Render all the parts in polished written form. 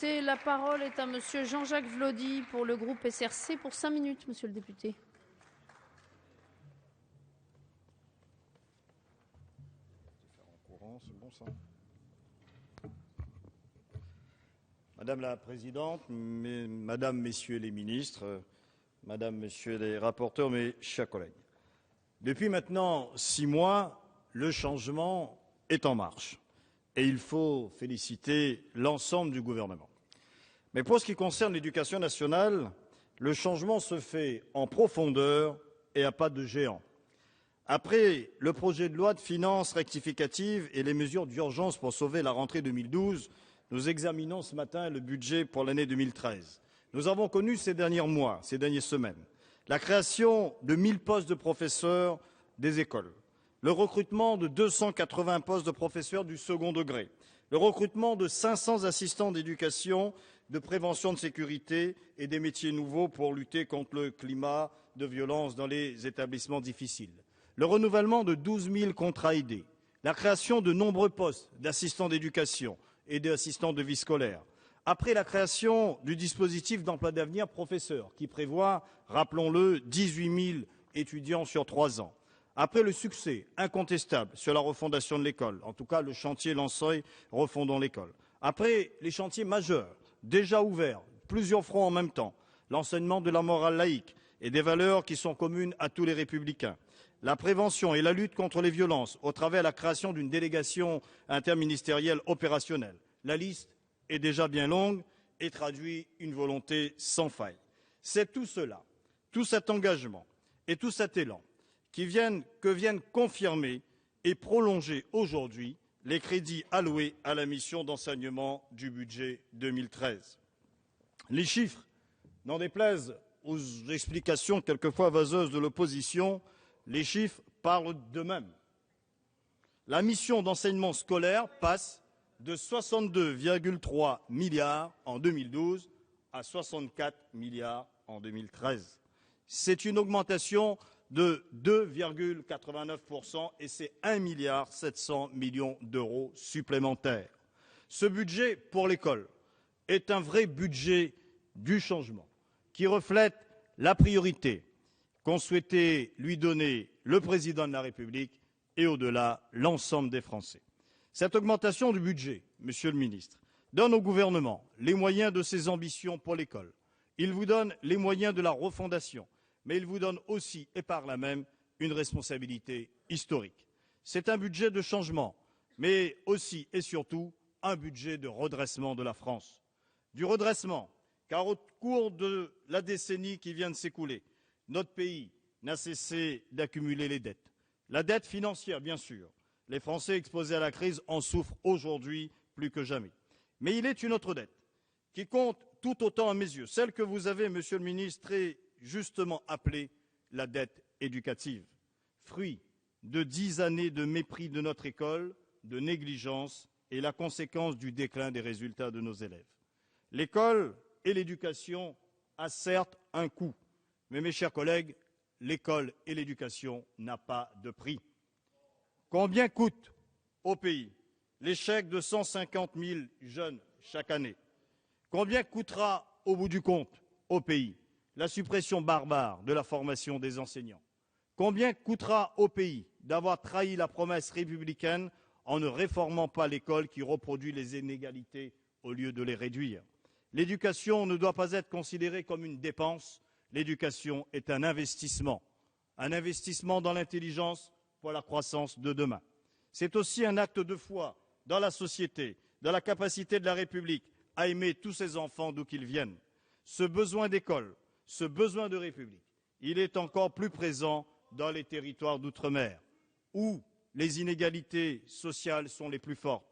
La parole est à Monsieur Jean-Jacques Vlody pour le groupe SRC pour 5 minutes, Monsieur le député. Madame la Présidente, Madame, Messieurs les ministres, Madame, Messieurs les rapporteurs, mes chers collègues. Depuis maintenant 6 mois, le changement est en marche et il faut féliciter l'ensemble du gouvernement. Mais pour ce qui concerne l'éducation nationale, le changement se fait en profondeur et à pas de géant. Après le projet de loi de finances rectificative et les mesures d'urgence pour sauver la rentrée 2012, nous examinons ce matin le budget pour l'année 2013. Nous avons connu ces derniers mois, ces dernières semaines, la création de 1000 postes de professeurs des écoles, le recrutement de 280 postes de professeurs du second degré, le recrutement de 500 assistants d'éducation, de prévention de sécurité et des métiers nouveaux pour lutter contre le climat de violence dans les établissements difficiles, le renouvellement de 12 000 contrats aidés, la création de nombreux postes d'assistants d'éducation et d'assistants de vie scolaire. Après la création du dispositif d'emploi d'avenir professeur, qui prévoit, rappelons-le, 18 000 étudiants sur 3 ans. Après le succès incontestable sur la refondation de l'école, en tout cas le chantier lancé Refondons l'école. Après les chantiers majeurs, déjà ouverts, plusieurs fronts en même temps, l'enseignement de la morale laïque et des valeurs qui sont communes à tous les républicains, la prévention et la lutte contre les violences au travers de la création d'une délégation interministérielle opérationnelle. La liste est déjà bien longue et traduit une volonté sans faille. C'est tout cela, tout cet engagement et tout cet élan que viennent confirmer et prolonger aujourd'hui les crédits alloués à la mission d'enseignement du budget 2013. Les chiffres, n'en déplaise aux explications quelquefois vaseuses de l'opposition, les chiffres parlent d'eux-mêmes. La mission d'enseignement scolaire passe de 62,3 milliards en 2012 à 64 milliards en 2013. C'est une augmentation de 2,89% et c'est 1,7 milliard d'euros supplémentaires. Ce budget pour l'école est un vrai budget du changement qui reflète la priorité qu'ont souhaité lui donner le président de la République et au-delà l'ensemble des Français. Cette augmentation du budget, Monsieur le ministre, donne au gouvernement les moyens de ses ambitions pour l'école. Il vous donne les moyens de la refondation, mais il vous donne aussi, et par là même, une responsabilité historique. C'est un budget de changement, mais aussi et surtout un budget de redressement de la France. Du redressement, car au cours de la décennie qui vient de s'écouler, notre pays n'a cessé d'accumuler les dettes. La dette financière, bien sûr. Les Français exposés à la crise en souffrent aujourd'hui plus que jamais. Mais il est une autre dette qui compte tout autant à mes yeux, celle que vous avez, Monsieur le ministre, très justement appelée la dette éducative, fruit de 10 années de mépris de notre école, de négligence et la conséquence du déclin des résultats de nos élèves. L'école et l'éducation a certes un coût, mais mes chers collègues, l'école et l'éducation n'ont pas de prix. Combien coûte au pays l'échec de 150 000 jeunes chaque année? Combien coûtera au bout du compte au pays la suppression barbare de la formation des enseignants? Combien coûtera au pays d'avoir trahi la promesse républicaine en ne réformant pas l'école qui reproduit les inégalités au lieu de les réduire? L'éducation ne doit pas être considérée comme une dépense, l'éducation est un investissement dans l'intelligence pour la croissance de demain. C'est aussi un acte de foi dans la société, dans la capacité de la République à aimer tous ses enfants d'où qu'ils viennent. Ce besoin d'école, ce besoin de République, il est encore plus présent dans les territoires d'outre-mer, où les inégalités sociales sont les plus fortes,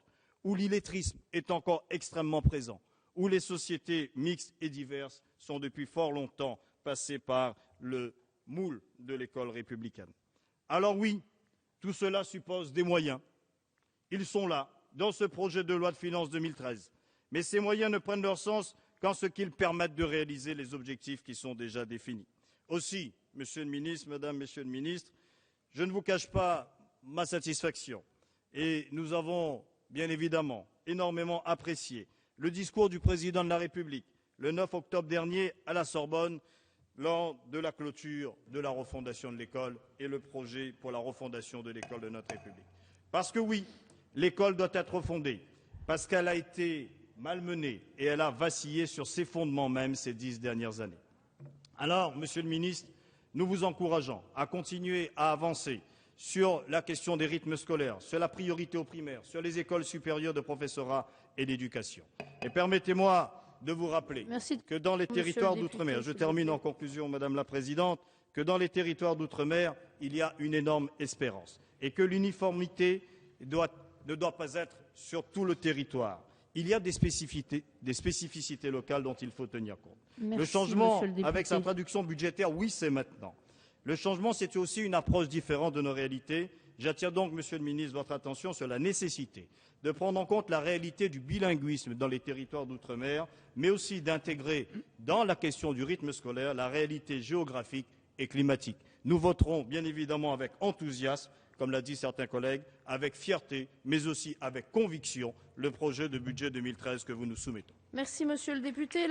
où l'illettrisme est encore extrêmement présent, où les sociétés mixtes et diverses sont depuis fort longtemps passées par le moule de l'école républicaine. Alors oui, tout cela suppose des moyens. Ils sont là, dans ce projet de loi de finances 2013. Mais ces moyens ne prennent leur sens qu'en ce qu'ils permettent de réaliser les objectifs qui sont déjà définis. Aussi, Monsieur le ministre, Madame, Messieurs le ministre, je ne vous cache pas ma satisfaction. Et nous avons bien évidemment énormément apprécié le discours du président de la République le 9 octobre dernier à la Sorbonne lors de la clôture de la refondation de l'école et le projet pour la refondation de l'école de notre République. Parce que oui, l'école doit être refondée, parce qu'elle a été malmenée et elle a vacillé sur ses fondements même ces 10 dernières années. Alors, Monsieur le ministre, nous vous encourageons à continuer à avancer sur la question des rythmes scolaires, sur la priorité aux primaires, sur les écoles supérieures de professorat et d'éducation. Et permettez-moi de vous rappeler que dans les territoires d'outre-mer, je termine en conclusion, Madame la Présidente, que dans les territoires d'outre-mer, il y a une énorme espérance et que l'uniformité ne doit pas être sur tout le territoire. Il y a des spécificités locales dont il faut tenir compte. Merci, le changement, le avec sa traduction budgétaire, oui, c'est maintenant. Le changement, c'est aussi une approche différente de nos réalités. J'attire donc, Monsieur le ministre, votre attention sur la nécessité de prendre en compte la réalité du bilinguisme dans les territoires d'outre-mer, mais aussi d'intégrer dans la question du rythme scolaire la réalité géographique et climatique. Nous voterons bien évidemment avec enthousiasme, comme l'a dit certains collègues, avec fierté, mais aussi avec conviction, le projet de budget 2013 que vous nous soumettons. Merci, monsieur le député.